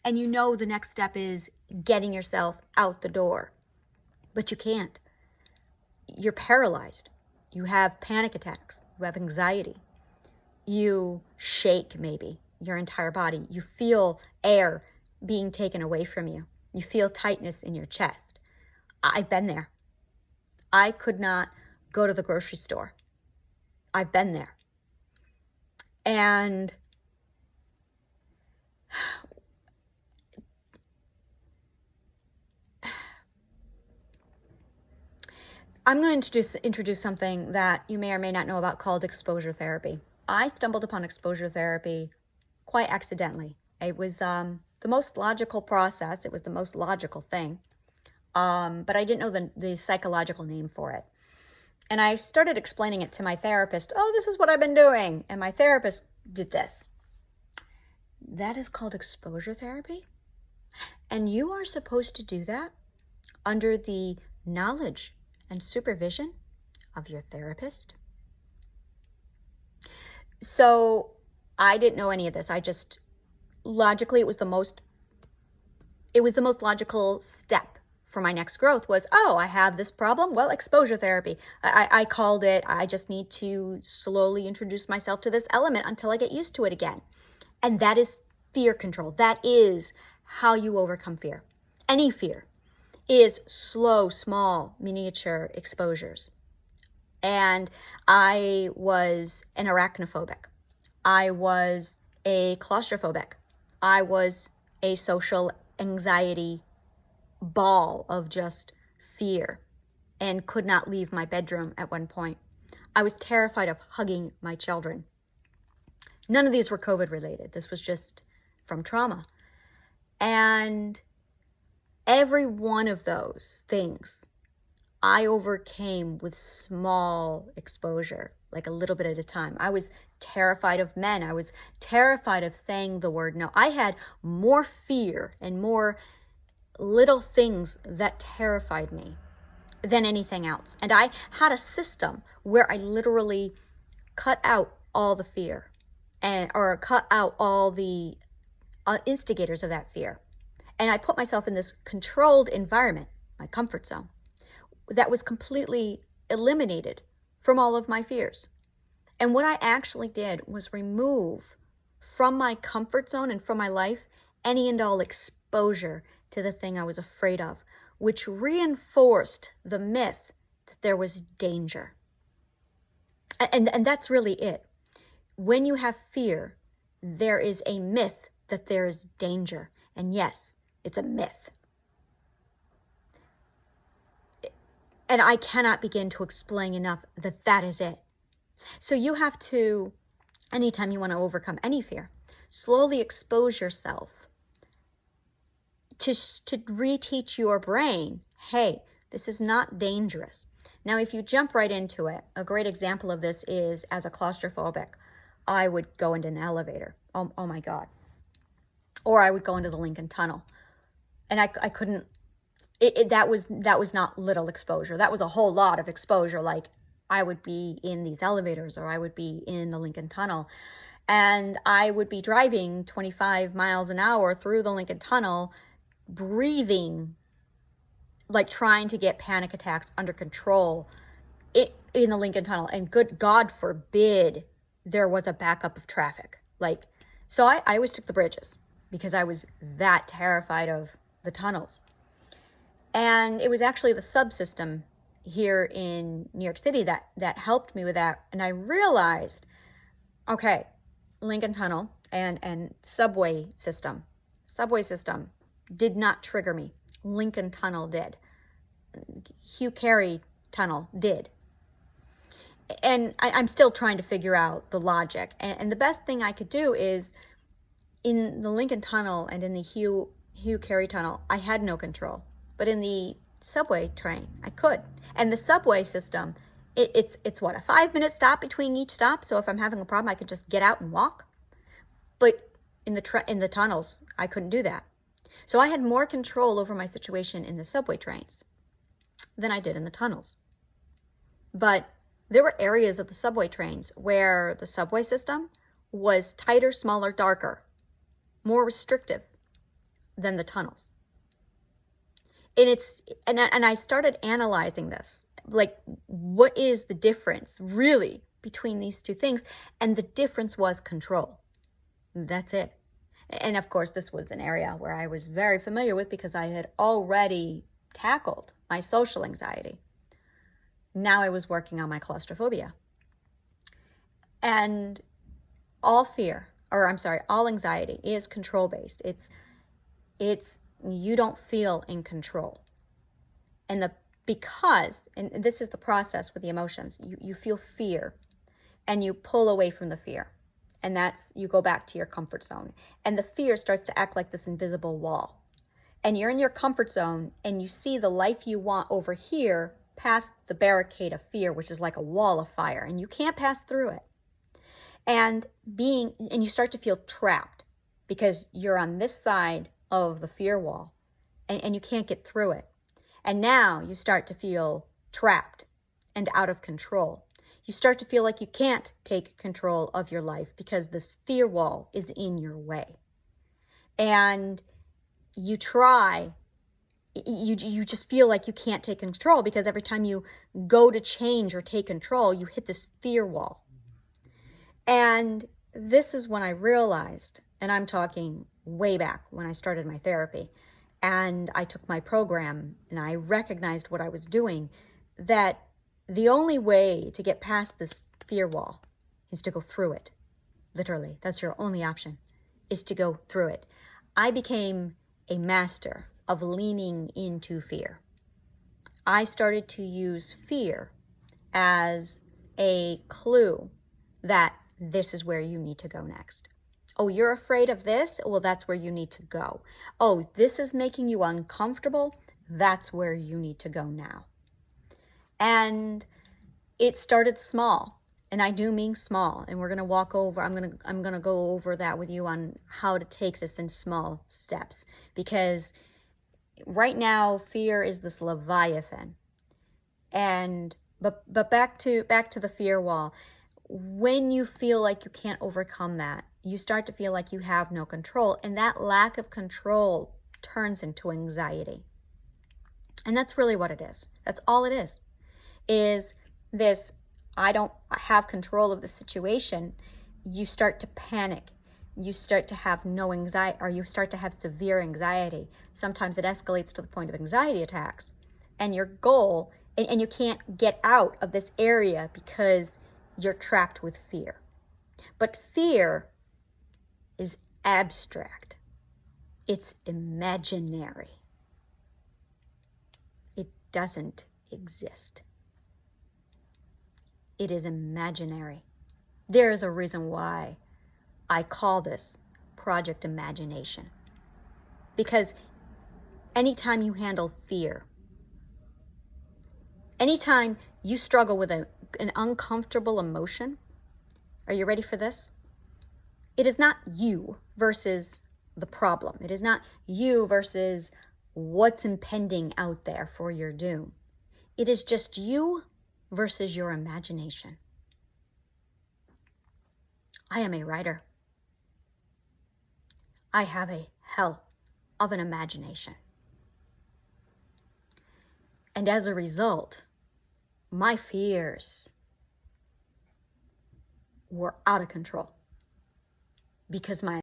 And you know the next step is getting yourself out the door, but you can't. You're paralyzed. You have panic attacks. You have anxiety. You shake maybe your entire body. You feel air being taken away from you. You feel tightness in your chest. I've been there. I could not go to the grocery store. I've been there. And I'm going to introduce something that you may or may not know about called exposure therapy. I stumbled upon exposure therapy quite accidentally. It was the most logical process. It was the most logical thing. But I didn't know the psychological name for it. And I started explaining it to my therapist. Oh, this is what I've been doing. And my therapist did this. That is called exposure therapy. And you are supposed to do that under the knowledge and supervision of your therapist. So I didn't know any of this. I just logically, it was the most logical step for my next growth was, oh, I have this problem. Well, exposure therapy. I called it, I just need to slowly introduce myself to this element until I get used to it again. And that is fear control. That is how you overcome fear. Any fear is slow, small, miniature exposures. And I was an arachnophobic. I was a claustrophobic. I was a social anxiety ball of just fear and could not leave my bedroom at one point. I was terrified of hugging my children. None of these were COVID related. This was just from trauma. And every one of those things I overcame with small exposure, like a little bit at a time. I was terrified of men. I was terrified of saying the word no. I had more fear and more little things that terrified me than anything else. And I had a system where I literally cut out all the fear or cut out all the instigators of that fear. And I put myself in this controlled environment, my comfort zone, that was completely eliminated from all of my fears. And what I actually did was remove from my comfort zone and from my life any and all exposure to the thing I was afraid of, which reinforced the myth that there was danger. And that's really it. When you have fear, there is a myth that there is danger. And yes, it's a myth. And I cannot begin to explain enough that that is it. So you have to, anytime you want to overcome any fear, slowly expose yourself to reteach your brain, hey, this is not dangerous. Now, if you jump right into it, a great example of this is as a claustrophobic, I would go into an elevator. Oh my God. Or I would go into the Lincoln Tunnel. And I couldn't, that was not little exposure. That was a whole lot of exposure. Like I would be in these elevators or I would be in the Lincoln Tunnel. And I would be driving 25 miles an hour through the Lincoln Tunnel, breathing, like trying to get panic attacks under control in the Lincoln Tunnel. And good God forbid there was a backup of traffic. Like, so I always took the bridges because I was that terrified of the tunnels. And it was actually the subsystem here in New York City that helped me with that. And I realized, okay, Lincoln Tunnel and subway system did not trigger me. Lincoln Tunnel did. Hugh Carey Tunnel did. And I'm still trying to figure out the logic. And the best thing I could do is in the Lincoln Tunnel and in the Hugh Carey Tunnel, I had no control. But in the subway train, I could. And the subway system, it's what, a 5-minute stop between each stop? So if I'm having a problem, I could just get out and walk. But in the tunnels, I couldn't do that. So I had more control over my situation in the subway trains than I did in the tunnels. But there were areas of the subway trains where the subway system was tighter, smaller, darker, more restrictive, than the tunnels. And I started analyzing this, like, what is the difference really between these two things? And the difference was control. That's it. And of course, this was an area where I was very familiar with because I had already tackled my social anxiety. Now I was working on my claustrophobia. And all anxiety is control-based. It's you don't feel in control. And this is the process with the emotions. You feel fear and you pull away from the fear. And you go back to your comfort zone. And the fear starts to act like this invisible wall. And you're in your comfort zone and you see the life you want over here past the barricade of fear, which is like a wall of fire, and you can't pass through it. And you start to feel trapped because you're on this side of the fear wall and you can't get through it. And now you start to feel trapped and out of control. You start to feel like you can't take control of your life because this fear wall is in your way. And you just feel like you can't take control because every time you go to change or take control, you hit this fear wall. And this is when I realized, and I'm talking way back when I started my therapy, and I took my program and I recognized what I was doing, that the only way to get past this fear wall is to go through it. Literally, that's your only option, is to go through it. I became a master of leaning into fear. I started to use fear as a clue that this is where you need to go next. Oh, you're afraid of this? Well, that's where you need to go. Oh, this is making you uncomfortable? That's where you need to go now. And it started small, and I do mean small. And we're going to walk over, I'm going to go over that with you on how to take this in small steps, because right now fear is this leviathan. But back to the fear wall. When you feel like you can't overcome that, you start to feel like you have no control, and that lack of control turns into anxiety. And that's really what it is. That's all it is this, I don't have control of the situation. You start to panic. You start to have no anxiety, or you start to have severe anxiety. Sometimes it escalates to the point of anxiety attacks. And your goal, and you can't get out of this area because you're trapped with fear. But fear is abstract. It's imaginary. It doesn't exist. It is imaginary. There is a reason why I call this Project Imagination. Because anytime you handle fear, anytime you struggle with an uncomfortable emotion, are you ready for this? It is not you versus the problem. It is not you versus what's impending out there for your doom. It is just you versus your imagination. I am a writer. I have a hell of an imagination. And as a result, my fears were out of control because my